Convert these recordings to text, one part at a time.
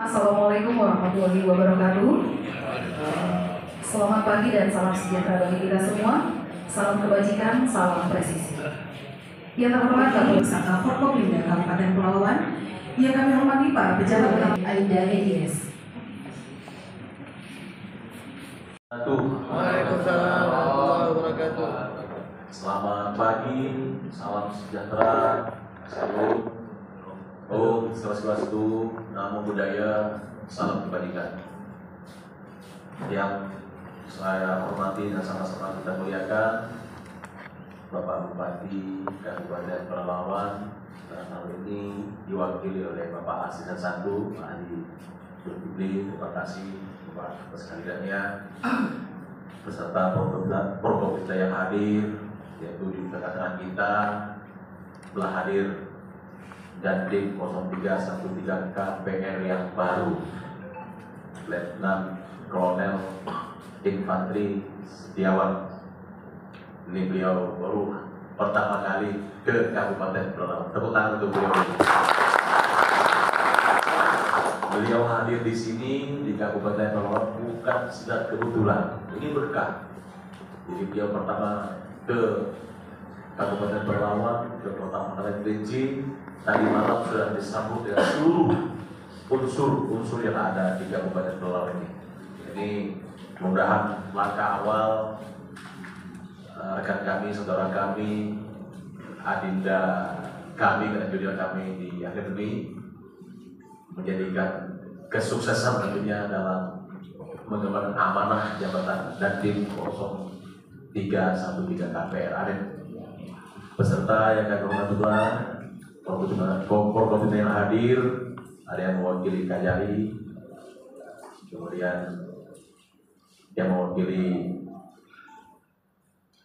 Assalamualaikum warahmatullahi wabarakatuh. Selamat pagi dan salam sejahtera bagi kita semua. Salam kebajikan, salam presisi. Yang terhormat Bapak Saka Forkopimda Kabupaten Pelalawan, yang kami hormati para pejabat utama Aida EDS. Waalaikumsalam warahmatullahi wabarakatuh. Selamat pagi, salam sejahtera, salam Om Swastiastu, Namo Buddhaya, salam kebajikan. Yang saya hormati dan sama-sama kita muliakan Bapak Bupati Kabupaten Pelalawan, dalam hal ini diwakili oleh Bapak Asisten Sandu, Pak Adi Zulkifli. Terima kasih Bapak atas kehadirannya, beserta Prokopimda yang hadir, yaitu di tengah-tengah kita telah hadir dan tim 0313 KPR yang baru, Letnan Kolonel Infantri Setiawan. Ini beliau baru pertama kali ke Kabupaten Pelalawan. Tepuk tangan untuk beliau. Beliau hadir di sini di Kabupaten Pelalawan bukan sekedar kebetulan, ini berkah. Jadi beliau pertama ke Kabupaten Pelalawan, ke Kota Manggarai Kerinci. Tadi malam sudah disambut dengan seluruh unsur yang ada di Kabupaten Pelalawan ini. Jadi mudah-mudahan langkah awal rekan kami, saudara kami, adinda kami dan junior kami di akhir ini menjadikan kesuksesan tentunya dalam mengemban amanah jabatan dan tim 0313 KPR. Peserta yang kami hormati, Forkopimda yang hadir, ada yang mewakili Kajari, kemudian yang mewakili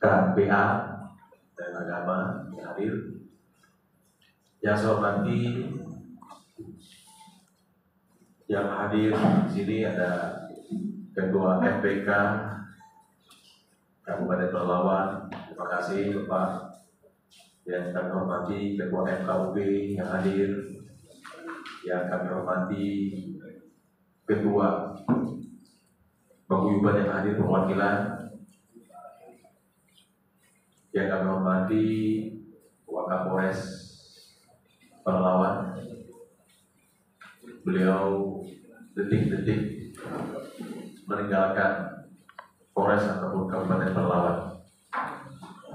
KPA dan agama yang hadir. Yang saya hormati, yang hadir di sini ada Ketua FPK Kabupaten Pelalawan. Terima kasih Bapak. Yang kami hormati Ketua MKUB yang hadir, yang kami hormati Ketua Paguyuban yang hadir perwakilan, yang kami hormati Wakapolres Pelalawan. Beliau detik-detik meninggalkan Polres ataupun Kabupaten Pelalawan.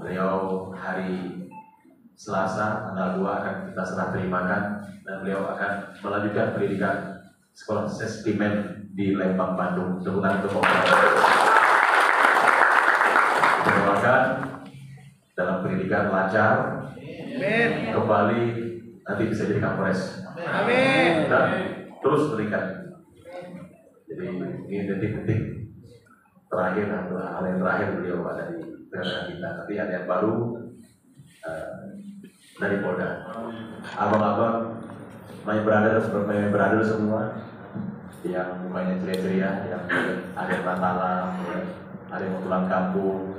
Beliau hari Selasa tanggal 2 akan kita serah terimakan, dan beliau akan melanjutkan pendidikan sekolah sestimen di Lembang, Bandung. Sebutan untuk doakan dalam pendidikan lancar, kembali nanti bisa jadi Kapolres. Amin. Dan terus meningkat. Jadi ini detik-detik terakhir atau hal yang terakhir beliau ada di tengah kita. Nanti ada yang baru dari Polda. Abang-abang, my brother semua yang mukanya ceria-ceria, yang ada yang Natalan, ada yang mau pulang kampung.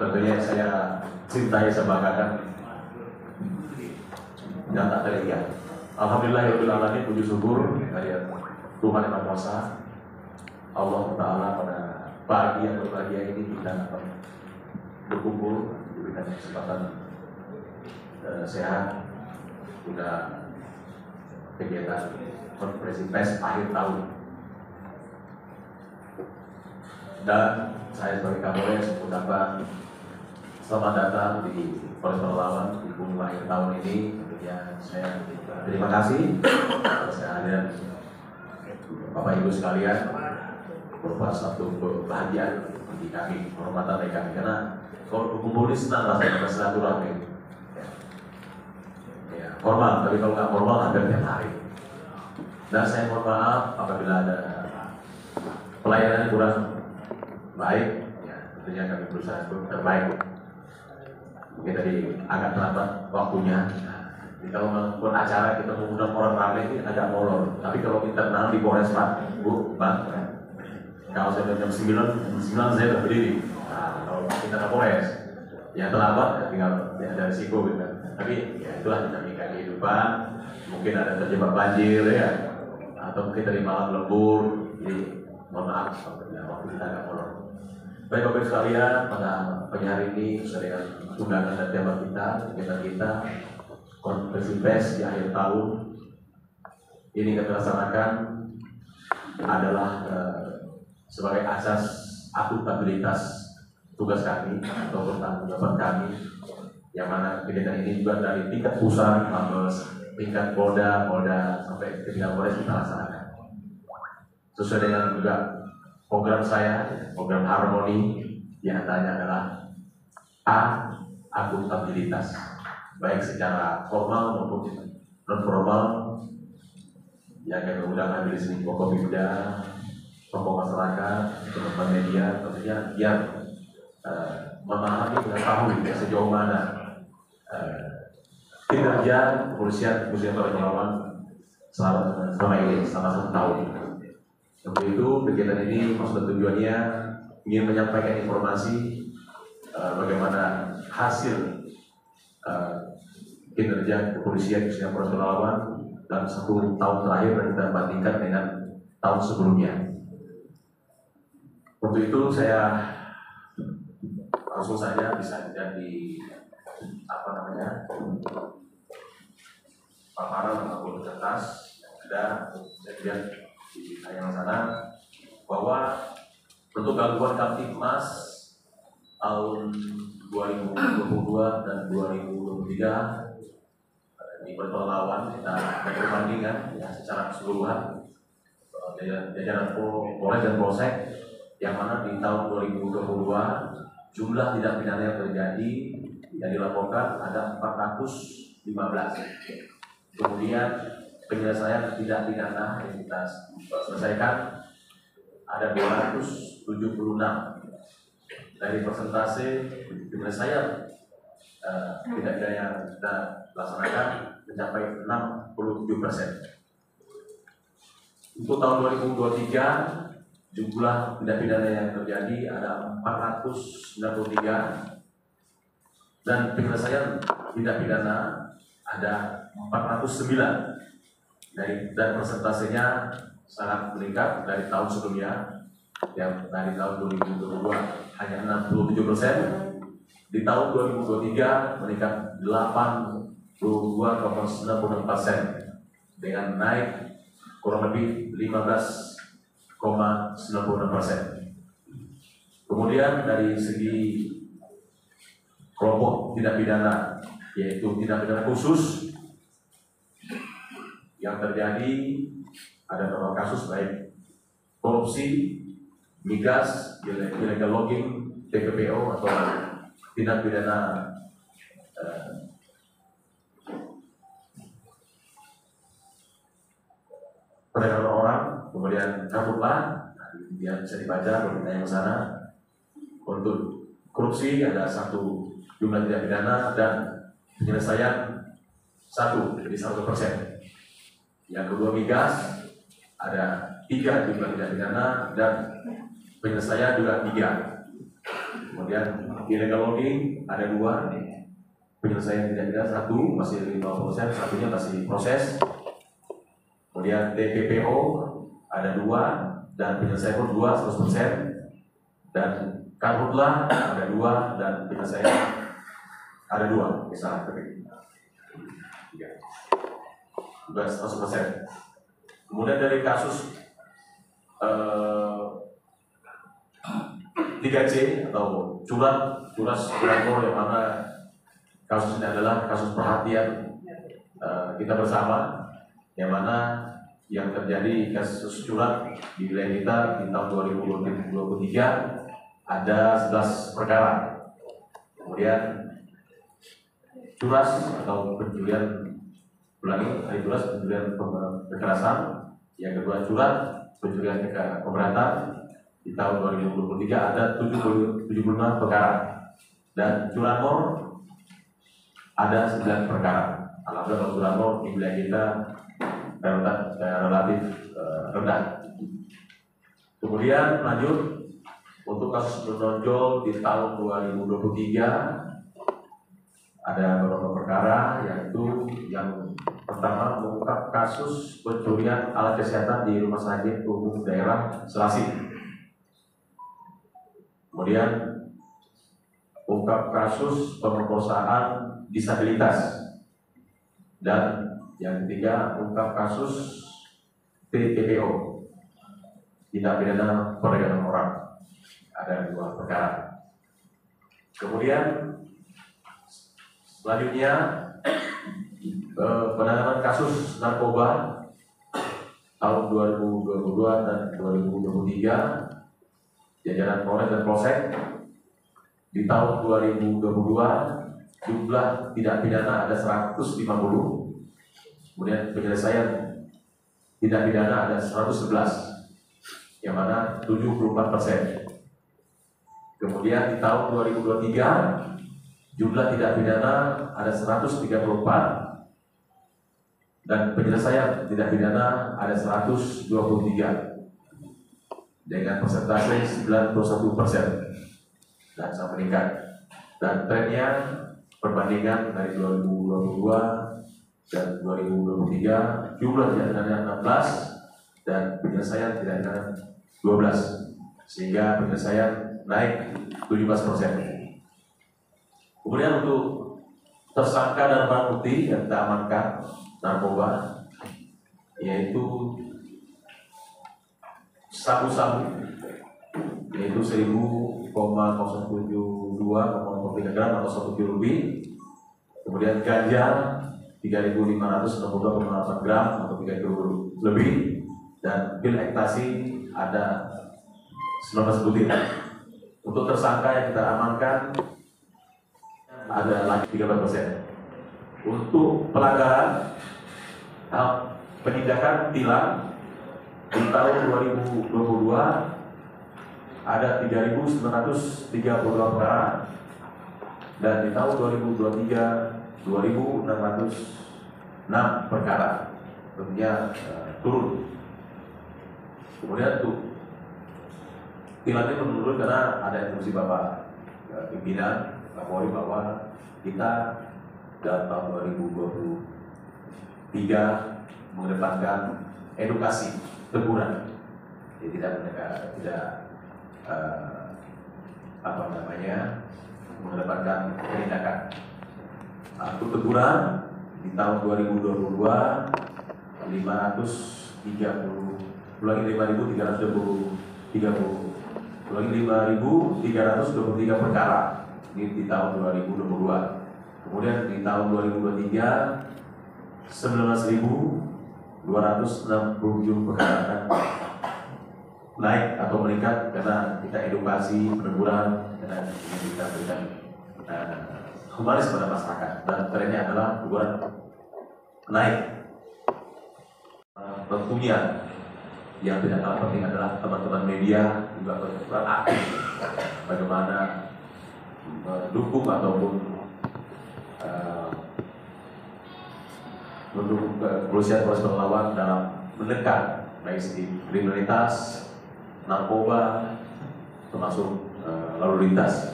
Tentunya saya cintai, sebanggakan dan tak terlihat. Alhamdulillahirabbil alamin, puji syukur kehadirat Tuhan yang Maha Kuasa, Allah Taala, pada pagi yang berbahagia ini kita dapat berkumpul, diberikan kesempatan sehat, juga kegiatan konferensi pers akhir tahun. Dan saya sebagai Kapolres mengucapkan selamat datang di Polres Pelalawan di bulan akhir tahun ini. Tentunya saya terima kasih atas kehadiran Bapak Ibu sekalian, merupakan satu kebahagiaan bagi kami, kehormatan bagi kami, karena kalau berkumpul ini senang rasanya bersilaturahmi. Ya, formal, tapi kalau nggak formal hampir tiap hari. Dan saya mohon maaf apabila ada pelayanan kurang baik, ya tentunya kami berusaha untuk terbaik. Mungkin tadi agak terlambat waktunya. Jadi kalau melakukan acara kita mengundang orang ramai ini agak molor. Tapi kalau internal di Polres Pak, Bu, Pak, kalau saya jam 9 saya sudah berdiri. Nah, kalau kita ke Polres, yang terlambat ya tinggal ya, ada risiko gitu. Tapi ya itulah dinamika kehidupan. Mungkin ada terjebak banjir ya, atau mungkin dari malam lembur. Jadi mohon maaf apabila waktu kita agak molor. Baik Bapak sekalian, pada pagi hari ini sesuai dengan undangan dan tema kita konferensi pers di akhir tahun ini kita laksanakan adalah sebagai asas akuntabilitas tugas kami atau pertanggungjawaban kami, yang mana kegiatan ini juga dari tingkat pusat, Mabes, tingkat Polda sampai ke tingkat Polres kita laksanakan sesuai dengan juga program saya, program harmoni, yang antaranya adalah A, akuntabilitas, baik secara formal maupun non formal, yang kami undang di sini Forkopimda, tokoh masyarakat, teman-teman media, tentunya yang memahami dan tahu sejauh mana kinerja kepolisian Pelalawan selama ini selama 1 tahun. Untuk itu kegiatan ini maksud tujuannya ingin menyampaikan informasi bagaimana hasil kinerja kepolisian Polres Pelalawan dalam 1 tahun terakhir dan kita bandingkan dengan tahun sebelumnya. Untuk itu saya langsung saja bisa jadi paparan ataupun kertas yang ada saya lihat di tayangan sana bahwa untuk gangguan Kamtibmas tahun 2022 dan 2023 di Pelalawan kita perbandingan ya secara keseluruhan jajaran Polres dan Polsek, yang mana di tahun 2022 jumlah tindak pidana yang terjadi yang dilaporkan ada 415. Kemudian penyelesaian tindak pidana yang kita selesaikan ada 276. Dari persentase penyelesaian tindak pidana yang kita laksanakan mencapai 67%. Untuk tahun 2023 jumlah tindak pidana yang terjadi ada 493 dan penyelesaian tindak pidana ada 409. Dan persentasenya sangat meningkat dari tahun sebelumnya, yang dari tahun 2022 hanya 67%, di tahun 2023 meningkat 82,96% dengan naik kurang lebih 15,96%. Kemudian dari segi kelompok tindak pidana, yaitu tindak pidana khusus yang terjadi ada beberapa kasus baik korupsi, migas, illegal logging, TPPO atau tindak pidana perdagangan orang, kemudian karhutlah, yang bisa dibaca kalau kita yang sana. Untuk korupsi ada 1 jumlah tindak pidana dan penyelesaian 1 jadi 100%. Yang kedua migas ada 3 jumlah tindak pidana dan penyelesaian juga 3. Kemudian illegal logging ada 2, penyelesaian tindak pidana 1 masih 50%, 1-nya masih proses. Kemudian TPPO ada 2 dan penyelesaian pun 2 100%, dan karhutlah ada 2 dan penyelesaian ada 2, misalnya. 100%. Kemudian dari kasus 3C atau curas Curanmor, yang mana kasus ini adalah kasus perhatian kita bersama, yang mana yang terjadi kasus curat di wilayah kita di tahun 2023 ada 11 perkara. Kemudian curas atau pencurian kekerasan, yang kedua curat pencurian pemberatan di tahun 2023 ada 75 perkara, dan curanmor ada 9 perkara. Alhamdulillah curanmor di wilayah kita relatif rendah. Kemudian lanjut untuk kasus menonjol di tahun 2023 ada beberapa perkara, yaitu yang pertama mengungkap kasus pencurian alat kesehatan di Rumah Sakit Umum Daerah Selasih. Kemudian ungkap kasus pemerkosaan disabilitas, dan yang ketiga ungkap kasus TPPO, tindak pidana perdagangan orang, ada 2 perkara. Kemudian selanjutnya penanganan kasus narkoba tahun 2022 dan 2023, jajaran Polres dan Polsek di tahun 2022 jumlah tindak pidana ada 150, kemudian penyelesaian tindak pidana ada 111, yang mana 74%. Kemudian di tahun 2023 jumlah tindak pidana ada 134, dan penyelesaian tindak pidana ada 123 dengan persentase 91%, dan sangat meningkat. Dan trennya perbandingan dari 2022 dan 2023 jumlah tindak pidana 16 dan penyelesaian tindak pidana 12, sehingga penyelesaian naik 17%. Kemudian untuk tersangka dan barang bukti yang kita amankan narkoba, yaitu sabu-sabu, yaitu 1000,072,3 gram atau 1 kilo lebih. Kemudian ganja 3.562,8 gram atau 3 kilo lebih, dan pil ekstasi ada 19 butir. Untuk tersangka yang kita amankan ada lagi 13%. Untuk pelanggaran penindakan tilang di tahun 2022 ada 3.932 perkara, dan di tahun 2023 2.606 perkara, tentunya turun. Kemudian untuk tilang ini menurun karena ada instruksi Bapak pimpinan Kapolri bahwa kita dalam tahun 2023 mengedepankan edukasi teguran, jadi tidak mengedepankan penindakan. Untuk teguran di tahun 2022 5.323 perkara ini di tahun 2022. Kemudian di tahun 2023 19.267 perkara, naik atau meningkat karena kita edukasi peneguran, karena kita berikan humanis pada masyarakat, dan trennya adalah teguran naik. Tentunya yang tidak kalah penting adalah teman-teman media juga berperan aktif bagaimana mendukung ataupun mendukung kepolisian Polres Pelawan dalam menekan baik segi kriminalitas, narkoba, termasuk lalu lintas.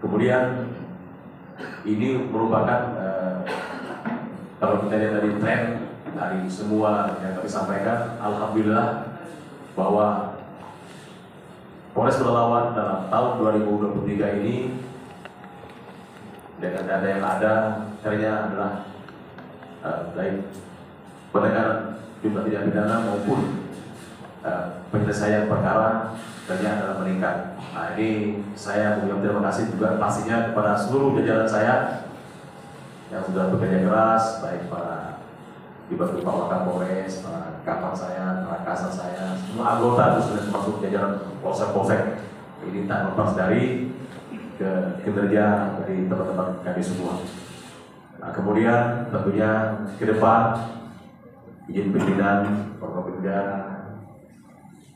Kemudian ini merupakan kalau kita lihat dari tren dari semua yang kami sampaikan, alhamdulillah bahwa Polres Pelawan dalam tahun 2023 ini dengan dana yang ada, caranya adalah baik penekanan jumlah tindak pidana maupun penyelesaian perkara ternyata adalah meningkat. Nah, ini saya mengucapkan terima kasih juga pastinya kepada seluruh jajaran saya yang sudah bekerja keras, baik para dibantu Pak Wakapolres, para kapal saya, para kasat saya, semua anggota itu sudah termasuk jajaran polsek-polsek. Ini tak lepas dari kinerja dari teman-teman kami semua. Nah, kemudian tentunya ke depan izin pimpinan, Forkopimda,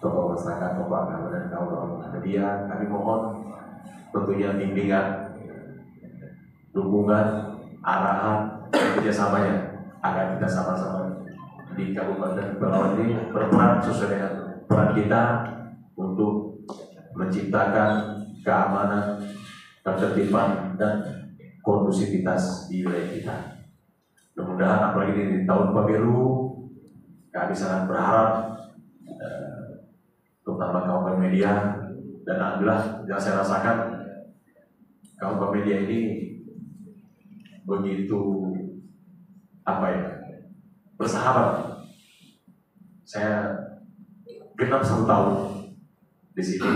tokoh masyarakat, tokoh agama dan kaum media, kami mohon tentunya bimbingan, dukungan, arahan, kerjasamanya agar kita sama-sama di Kabupaten Pelalawan ini berperan sesuai dengan peran kita untuk menciptakan keamanan, ketertiban dan kondusivitas di wilayah kita. Mudah-mudahan apalagi di tahun pemilu, kami sangat berharap terutama kaum media, dan alhamdulillah yang saya rasakan kaum media ini begitu bersahabat. Saya genap 1 tahun di sini,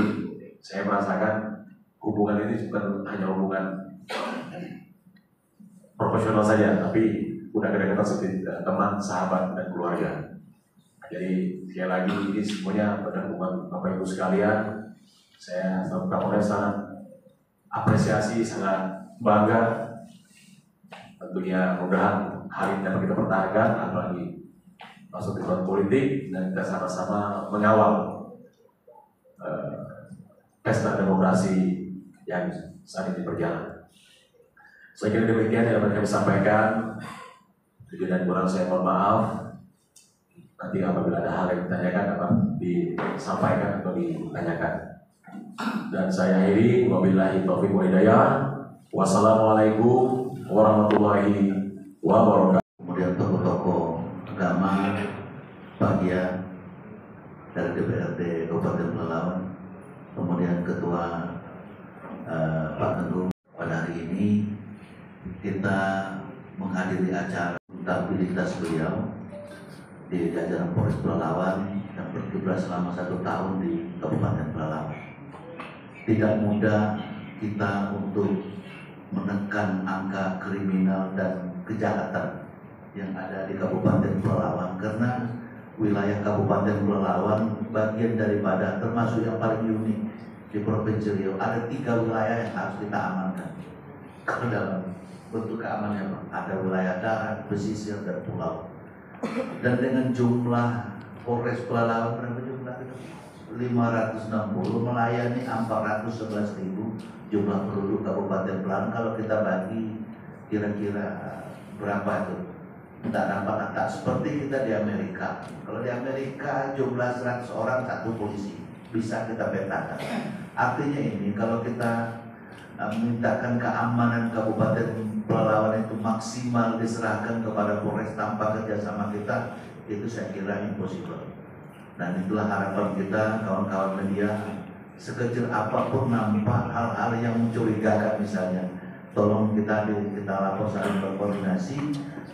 saya merasakan hubungan ini bukan hanya hubungan profesional saja, tapi udah kedekatan seperti teman, sahabat, dan keluarga. Jadi sekali lagi ini semuanya pada hubungan Bapak Ibu sekalian. Saya selaku Kapolres sangat apresiasi, sangat bangga. Tentunya mudah-mudahan hari ini dapat kita pertahankan, apalagi masuk di tahun politik, dan kita sama-sama mengawal pesta demokrasi yang saat ini berjalan. Saya kira demikian yang dapat kami sampaikan. Jadi dan kurang saya mohon maaf. Nanti apabila ada hal yang ditanyakan dapat disampaikan atau ditanyakan. Dan saya akhiri, wabillahi taufiq wal hidayah. Wassalamualaikum warahmatullahi wabarakatuh. Kemudian tokoh-tokoh agama bagian dari DPRD Kabupaten Pelalawan, kemudian Ketua Pak Teguh. Pada hari ini kita menghadiri acara akuntabilitas beliau di jajaran Polres Pelalawan yang bertugas selama 1 tahun di Kabupaten Pelalawan. Tidak mudah kita untuk menekan angka kriminal dan kejahatan yang ada di Kabupaten Pelalawan, karena wilayah Kabupaten Pelalawan bagian daripada termasuk yang paling unik di Provinsi Riau. Ada 3 wilayah yang harus kita amankan. Kalau dalam bentuk keamanan ada wilayah darat, pesisir, dan pulau. Dan dengan jumlah Polres Pelalawan berapa jumlah itu? 560 melayani 411.000 jumlah penduduk Kabupaten Pelalawan. Kalau kita bagi kira-kira berapa itu? Tidak dapat angka seperti kita di Amerika. Kalau di Amerika jumlah 100 orang 1 polisi, bisa kita petakan. Artinya ini kalau kita memintakan keamanan Kabupaten Pelalawan itu maksimal diserahkan kepada Polres tanpa kerjasama kita, itu saya kira impossible. Dan itulah harapan kita, kawan-kawan media, sekecil apapun nampak hal-hal yang mencurigakan misalnya, tolong kita lapor, saling berkoordinasi.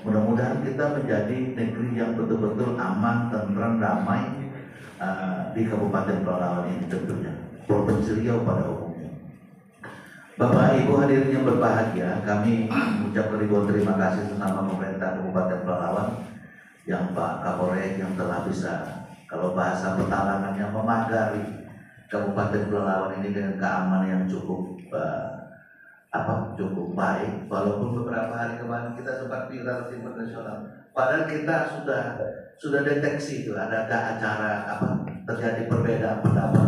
Mudah-mudahan kita menjadi negeri yang betul-betul aman, tentram, damai di Kabupaten Pelalawan ini tentunya, Provinsi Riau pada umumnya. Bapak Ibu hadirin yang berbahagia, kami mengucapkan ribuan terima kasih bersama pemerintah Kabupaten Pelalawan, yang Pak Kapolres yang telah bisa, kalau bahasa pertalangannya, memagari Kabupaten Pelalawan ini dengan keamanan yang cukup cukup baik. Walaupun beberapa hari kemarin kita sempat viral di internasional, padahal kita sudah deteksi itu ada acara terjadi perbedaan pendapat.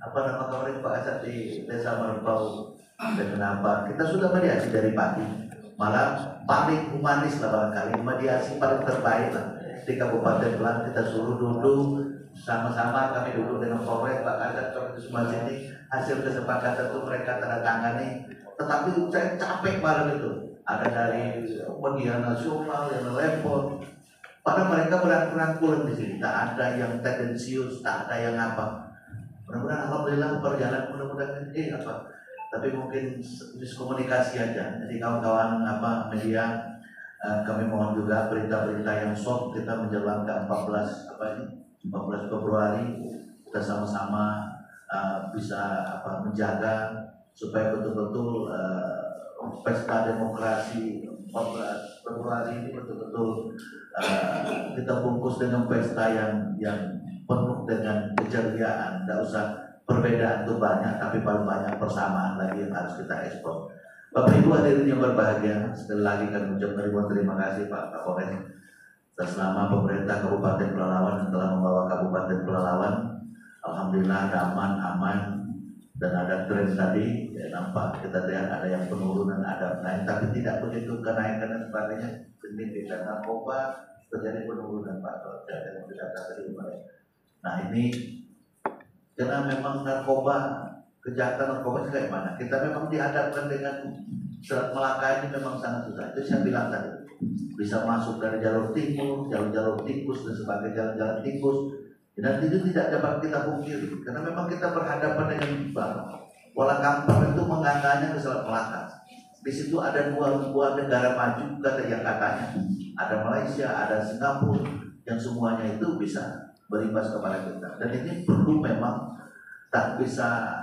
Nama kemarin Pak Asad di Desa Merpau, dan kenapa kita sudah mediasi dari pagi, malah paling humanis lah barangkali, mediasi paling terbaik lah di Kabupaten Pelalawan. Kita suruh duduk sama-sama, kami duduk dengan Polres, Pak Asad, seperti semua sini, hasil kesepakatan itu mereka tanda tangani. Tetapi saya capek malam itu, ada dari media nasional yang telepon, padahal mereka berangkulan di sini, tak ada yang tendensius, tak ada yang apa. Mudah-mudahan alhamdulillah berjalan, mudah-mudahan tapi mungkin miskomunikasi aja. Jadi kawan-kawan media, Kami mohon juga berita-berita yang sok kita menjelang ke 14 Februari kita sama-sama bisa menjaga supaya betul-betul pesta demokrasi 14 Februari ini betul-betul kita bungkus dengan pesta yang penuh dengan keceriaan. Tidak usah perbedaan itu banyak, tapi paling banyak persamaan lagi yang harus kita ekspor. Bapak Ibu hadirin yang berbahagia, sekali lagi kami ucapkan ribuan terima kasih Pak Kapolres atas nama pemerintah Kabupaten Pelalawan yang telah membawa Kabupaten Pelalawan alhamdulillah aman, dan ada tren tadi ya, nampak kita lihat ada yang penurunan, ada naik, tapi tidak begitu kenaikan dan sebagainya signifikan. Narkoba terjadi penurunan Pak yang tidak tadi. Nah ini karena memang kejahatan narkoba itu kayak mana? Kita memang dihadapkan dengan Selat Melaka ini memang sangat susah. Itu saya bilang tadi, bisa masuk dari jalur timur, jalur tikus dan sebagainya, jalan-jalan tikus. Dan itu tidak dapat kita pungkiri, karena memang kita berhadapan dengan Kuala Kampar itu mengangganya ke Selat Melaka. Di situ ada dua negara maju yang katanya ada Malaysia, ada Singapura, yang semuanya itu bisa berimbas kepada kita. Dan ini perlu memang tak bisa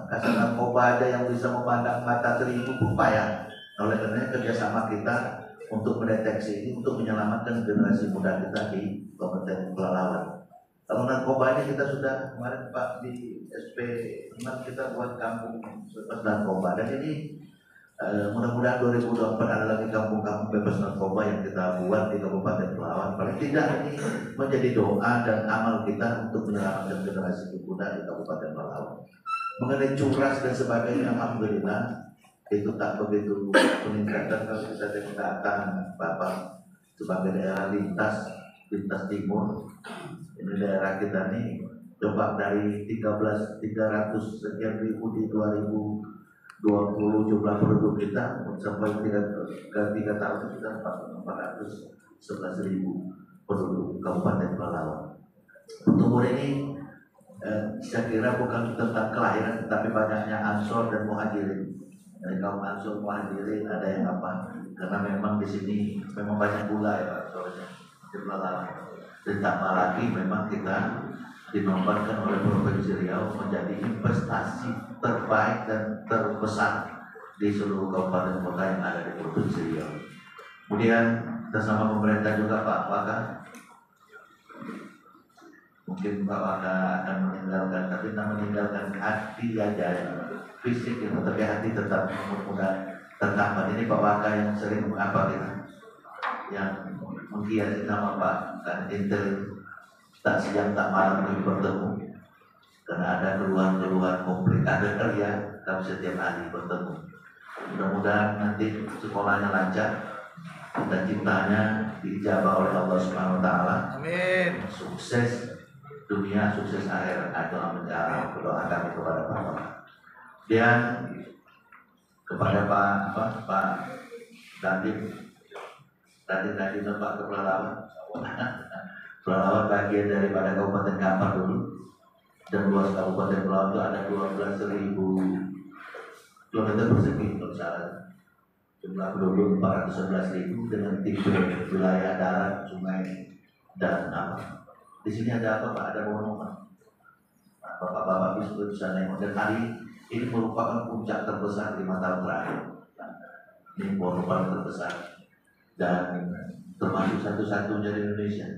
kasar narkoba aja yang bisa memandang mata terigu upaya. Oleh karena kerjasama kita untuk mendeteksi ini, untuk menyelamatkan generasi muda kita di Kabupaten Pelalawan. Kalau narkobanya kita sudah kemarin Pak di SP 6 kita buat kampung bebas narkoba, dan ini mudah-mudahan 2024 ada lagi kampung-kampung bebas narkoba yang kita buat di Kabupaten Pelalawan. Paling tidak ini menjadi doa dan amal kita untuk menyelamatkan generasi muda di Kabupaten Pelalawan. Mengenai curas dan sebagainya, alhamdulillah itu tak begitu peningkatan. Kalau kita datang Bapak sebagai daerah lintas timur, ini daerah kita nih coba dari 300 sekian ribu di 2020 jumlah penduduk kita sampai 3 tahun sudah 411.000 penduduk Kabupaten Pelalawan. Pertumbuhan ini saya kira bukan tentang kelahiran, tetapi banyaknya ansor dan muhajirin. Dari kaum ansor muhajirin ada yang karena memang di sini memang banyak gula ya Pak Sorenya di Pelalawan. Ditambah lagi memang kita dinobatkan oleh Provinsi Riau menjadi investasi terbaik dan terbesar di seluruh kabupaten kota yang ada di Provinsi Riau. Kemudian bersama pemerintah juga Pak Waka, mungkin Pak Waka akan meninggalkan, tapi tidak meninggalkan hati aja, fisik itu, tapi hati tetap mudah tertambat. Ini Pak Waka yang sering yang menghiasi nama Pak Intel, tak siang tak malam kami bertemu, karena ada keluhan-keluhan konflik, ada kerja kami setiap hari bertemu. Mudah-mudahan nanti sekolahnya lancar dan cintanya diijabah oleh Allah Subhanahu Wa Taala. Amin. Sukses dunia, sukses akhirat. Berdoa kami kepada Bapak. Dan kepada Pak Dandim Pak Kepulauan. Pelalawan bagian daripada Kabupaten Kampar dulu, dan luas Kabupaten Pelalawan itu ada 12.000 kilometer persegi kalau salah. Jumlah penduduk 411.000 dengan tipe wilayah darat, sungai dan Di sini ada apa Pak? Ada monumen. Bapak-bapak bisa nengok, dan hari ini merupakan puncak terbesar 5 tahun terakhir. Ini monumen terbesar dan termasuk satu-satunya di Indonesia.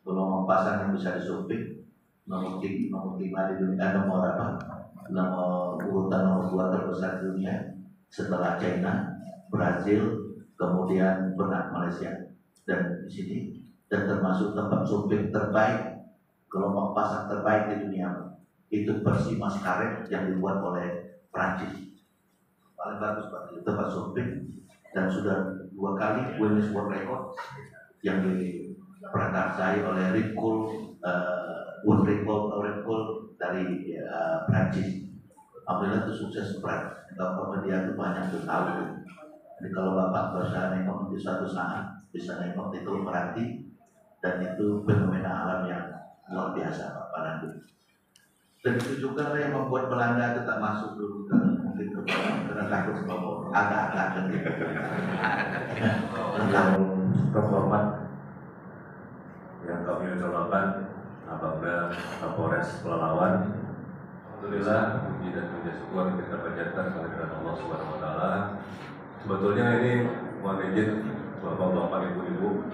Gelombang pasang yang bisa disumping nomor 5 di dunia, urutan nomor 2 terbesar di dunia setelah China, Brazil, kemudian Malaysia, dan di sini, dan termasuk tempat sumping terbaik, gelombang pasang terbaik di dunia itu Persimas Karet yang dibuat oleh Prancis, paling bagus Pak, itu tempat sumping, dan sudah 2 kali Guinness World Record yang diprakarsai oleh Red Bull dari Prancis. Alhamdulillah itu sukses berat. Kalau media itu banyak tuh tahu. Jadi kalau Bapak bisa nengok di suatu saat, bisa nengok itu berarti, dan itu fenomena alam yang luar biasa Pak Nandu. Dan itu juga yang membuat Belanda tetap masuk dulu ke benar takut ngomong agak-agak gitu. Yang terhormat yang kami ucapkan Apabila Kapolres Pelalawan, alhamdulillah puji dan puji syukur kita panjatkan kehadirat Allah Subhanahu wa taala. Sebetulnya ini mohon izin Bapak-bapak, Ibu-ibu,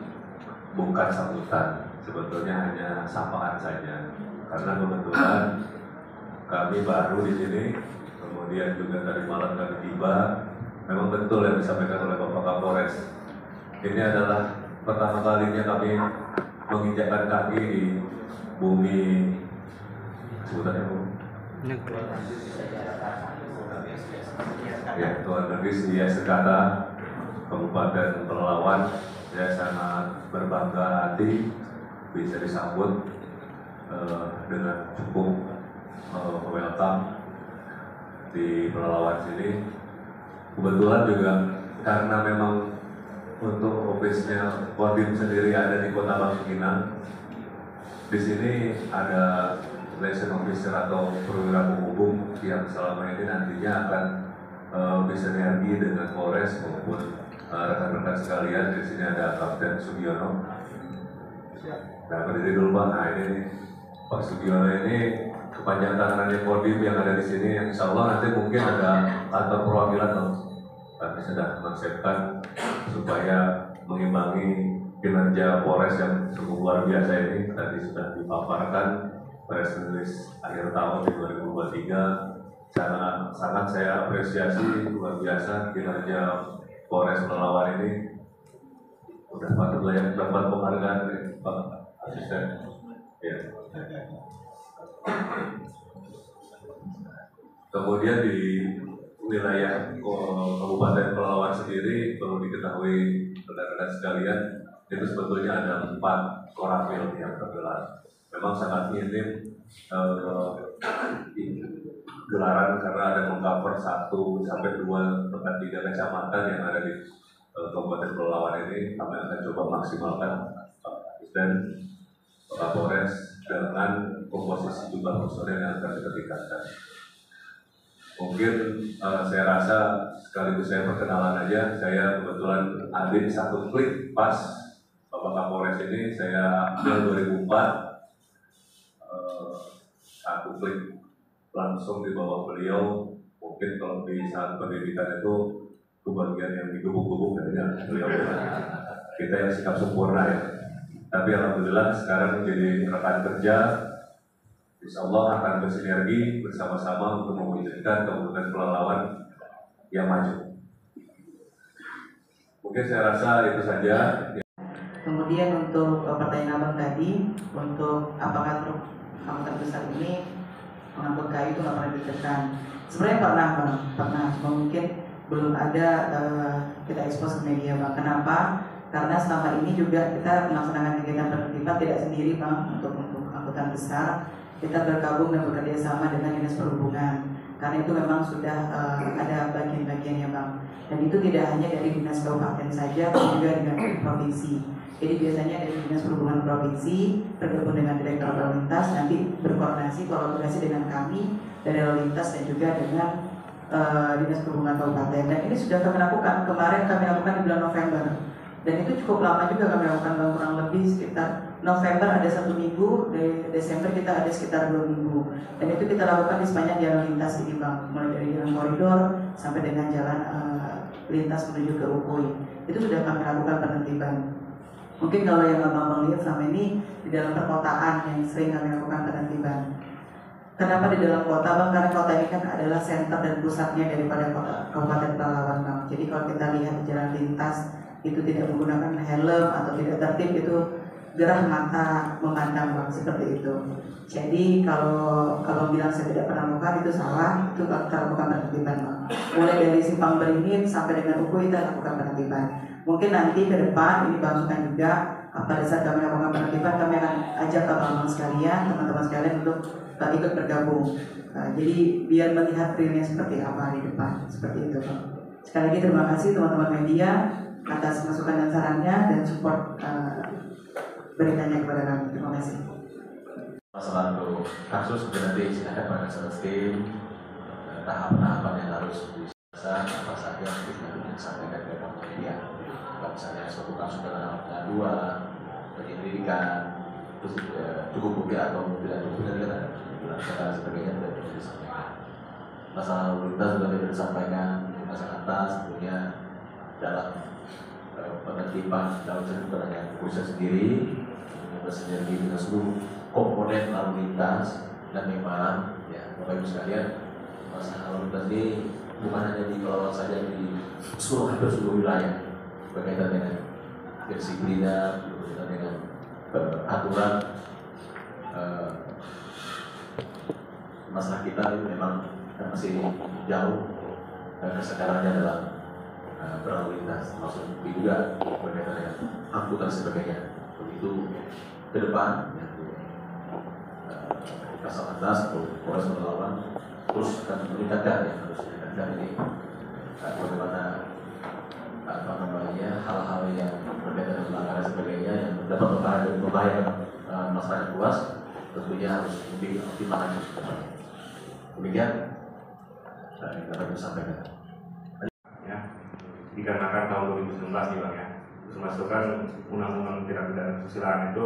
bukan sambutan, sebetulnya hanya sapaan saja. Karena kebetulan kami baru di sini, kemudian juga dari malam kami tiba. Memang betul yang disampaikan oleh Bapak Kapolres. Ini adalah pertama kalinya kami menginjakkan kaki di bumi sebutannya ya, Tuan Negeri Sedia Sekata, Kabupaten Pelalawan. Saya sangat berbangga hati bisa disambut dengan cukup welcome di Pelalawan sini. Kebetulan juga karena memang untuk ofisnya Kodim sendiri ada di Kota Bangkinang. Di sini ada liaison officer atau perwira penghubung yang selama ini nantinya akan bersinergi dengan Polres maupun rekan-rekan sekalian. Di sini ada Kapten Sugiono. Nah, berdiri dulu Pak. Nah, ini Pak Sugiono ini kepanjang tangannya Kodim yang ada di sini. Yang insya Allah nanti mungkin ada kantor perwakilan kami sedang konsepkan supaya mengimbangi kinerja Polres yang cukup luar biasa ini. Tadi sudah dipaparkan press release akhir tahun di 2023. Sangat saya apresiasi luar biasa kinerja Polres Pelalawan ini. Udah patut layak dapat penghargaan nih, Pak Asisten. Ya. Kemudian di wilayah Kabupaten Pelalawan sendiri perlu diketahui rekan-rekan sekalian, itu sebetulnya ada 4 koramil yang tergelar. Memang sangat minim gelaran karena ada mengcover 1 sampai 2 bahkan 3 kecamatan yang ada di Kabupaten Pelalawan ini. Kami akan coba maksimalkan Pak Asisten, Pak Kapolres dengan komposisi jumlah personel yang akan kita tingkatkan. Mungkin saya rasa sekaligus saya perkenalan aja. Saya kebetulan admin 1 klik pas Bapak Kapolres ini saya ambil 2004, 1 klik langsung di bawah beliau. Mungkin kalau di saat pendidikan itu kebagian yang digubuk-gubuk kayaknya beliau kita yang sikap sempurna ya. Tapi alhamdulillah sekarang menjadi rekan kerja. Insya Allah akan bersinergi bersama-sama untuk mewujudkan Kabupaten Pelalawan yang maju. Mungkin saya rasa itu saja. Kemudian untuk pertanyaan abang tadi, untuk apakah truk angkutan besar ini mengangkut kayu itu nggak pernah ditekan? Sebenarnya pernah. Cuma mungkin belum ada kita ekspos ke media bang. Kenapa? Karena selama ini juga kita melaksanakan kegiatan penertiban tidak sendiri bang untuk angkutan besar. Kita bergabung dan bekerja sama dengan Dinas Perhubungan karena itu memang sudah ada bagian-bagiannya bang, dan itu tidak hanya dari Dinas Kabupaten saja, tapi juga dengan provinsi. Jadi biasanya dari Dinas Perhubungan Provinsi bergabung dengan Direktur Lalu Lintas, nanti berkoordinasi kolaborasi dengan kami dari Lalu Lintas dan juga dengan Dinas Perhubungan Kabupaten. Dan ini sudah kami lakukan, kemarin kami lakukan di bulan November. Dan itu cukup lama juga kami lakukan bang, kurang lebih sekitar November ada 1 minggu, Desember kita ada sekitar 2 minggu. Dan itu kita lakukan di sepanjang jalan lintas ini bang, mulai dari jalan koridor sampai dengan jalan lintas menuju ke Ukui. Itu sudah kami lakukan penertiban. Mungkin kalau yang abang lihat selama ini di dalam perkotaan yang sering kami lakukan penertiban. Kenapa di dalam kota bang? Karena kota ini kan adalah center dan pusatnya daripada Kabupaten Pelalawan bang. Jadi kalau kita lihat di jalan lintas itu tidak menggunakan helm atau tidak tertib, itu gerah mata memandang bang, seperti itu. Jadi kalau bilang saya tidak pernah lakukan itu salah, itu kita lakukan penertiban bang. Mulai dari Simpang Beringin sampai dengan Ukui kita lakukan penertiban. Mungkin nanti ke depan ini bangsukan juga pada saat kami lakukan penertiban, kami akan ajak abang-abang sekalian, teman-teman sekalian untuk ikut bergabung. Jadi biar melihat realnya seperti apa di depan, seperti itu bang. Sekali lagi terima kasih teman-teman media atas masukan dan sarannya dan support beritanya kepada kami. Terima kasih. Masalah untuk kasus nanti silakan pada tim tahap-tahapan yang harus apa saja yang harus disampaikan kepada media. Misalnya suatu kasus dengan pengaduan, penyelidikan, terus cukup bukti atau tidak cukup bukti dan sebagainya tidak bisa disampaikan. Masalah lalu lintas sudah tidak disampaikan, masalah atas tentunya dalam penertiban dalam sebenarnya khusus sendiri bersinergi dengan seluruh komponen lalu lintas dan memang ya Bapak Ibu sekalian masalah lalu lintas ini bukan hanya di Pelawang saja, di hampir seluruh wilayah berkaitan dengan disiplina, berkaitan dengan aturan. Masalah kita ini memang masih jauh kesedarannya dalam berlalu lintas, termasuk juga berkaitan dengan angkutan sebagainya. Begitu ke depan, Kasat Lantas atau Polres Pelalawan terus akan meningkatkan harus meningkatkan ini bagaimana hal-hal yang berkaitan dengan pelanggaran sebagainya yang dapat membahayakan masyarakat luas tentunya harus lebih optimal lagi. Demikian yang dapat disampaikan. Ya, dikarenakan tahun 2019 nih Bang ya, 2019 itu kan undang-undang tindak pidana kesusilaan itu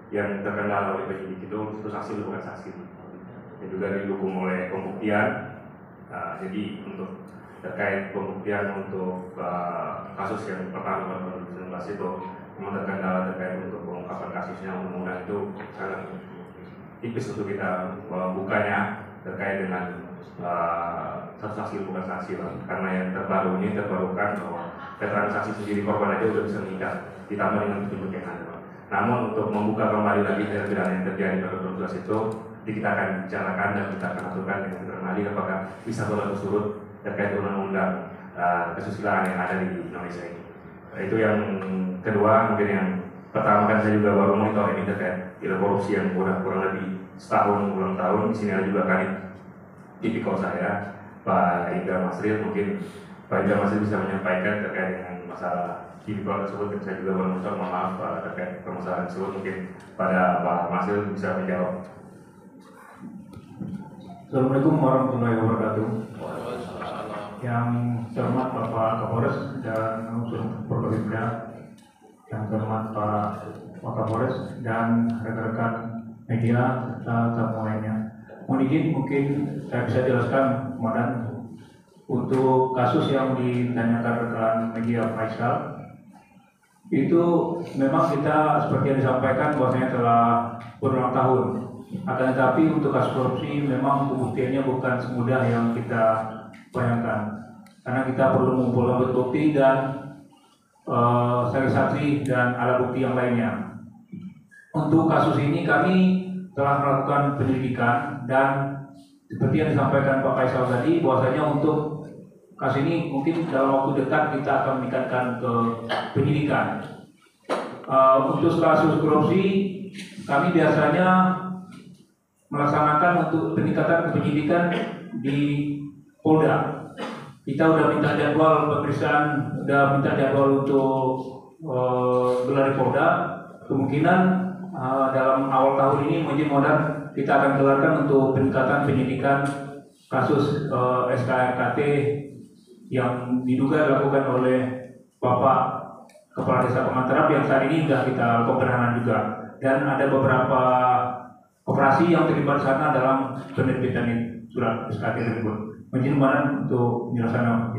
yang terkendala oleh penyidik itu saksi bukan saksi. Dan juga didukung oleh pembuktian. Jadi untuk terkait pembuktian untuk kasus yang pertama tahun 2019 itu memang terkendala terkait untuk pengungkapan kasusnya undang-undang itu sangat tipis untuk kita bukanya terkait dengan satu saksi bukan saksi Bang. Karena yang terbarukan bahwa keterangan saksi sendiri korban aja udah bisa meningkat ditambah dengan petunjuk yang ada Bang. Namun untuk membuka kembali lagi pidana yang terjadi pada 2012 itu kita akan bicarakan dan kita akan aturkan dengan kembali apakah bisa berlaku surut terkait undang-undang kesusilaan yang ada di Indonesia ini. Itu yang kedua. Mungkin yang pertama kan saya juga baru monitor ini terkait korupsi yang kurang lebih setahun ulang tahun. Di sini ada juga kan tipikor saya Pak Indra Masril. Mungkin Pak Indra Masril bisa menyampaikan terkait dengan masalah tipikor tersebut. Dan saya juga baru monitor, mohon maaf terkait permasalahan tersebut. Mungkin pada Pak Masril bisa menjawab. Assalamualaikum warahmatullahi wabarakatuh. Yang terhormat Bapak Kapolres dan unsur Forkopimda, yang terhormat Pak Wakapolres dan rekan-rekan media serta tamu lainnya. Mohon izin mungkin saya bisa jelaskan Komandan untuk kasus yang ditanyakan rekan media Faisal. Itu memang kita seperti yang disampaikan bahwasanya telah berulang tahun. Akan tetapi untuk kasus korupsi memang pembuktiannya bukan semudah yang kita bayangkan, karena kita perlu mengumpulkan bukti dan saksi-saksi dan alat bukti yang lainnya. Untuk kasus ini kami telah melakukan penyelidikan dan seperti yang disampaikan Pak Faisal tadi bahwasanya untuk kasus ini mungkin dalam waktu dekat kita akan meningkatkan ke penyidikan. Untuk kasus korupsi kami biasanya melaksanakan untuk peningkatan penyidikan di Polda. Kita udah minta jadwal pemeriksaan, udah minta jadwal untuk gelar di Polda. Kemungkinan dalam awal tahun ini mudah-mudahan kita akan gelarkan untuk peningkatan penyidikan kasus SKRKT yang diduga dilakukan oleh Bapak Kepala Desa Pemantarap yang saat ini sudah kita lakukan penahanan juga. Dan ada beberapa operasi yang terlibat sana dalam penerbitan surat SKT tersebut. Izin untuk penjelasan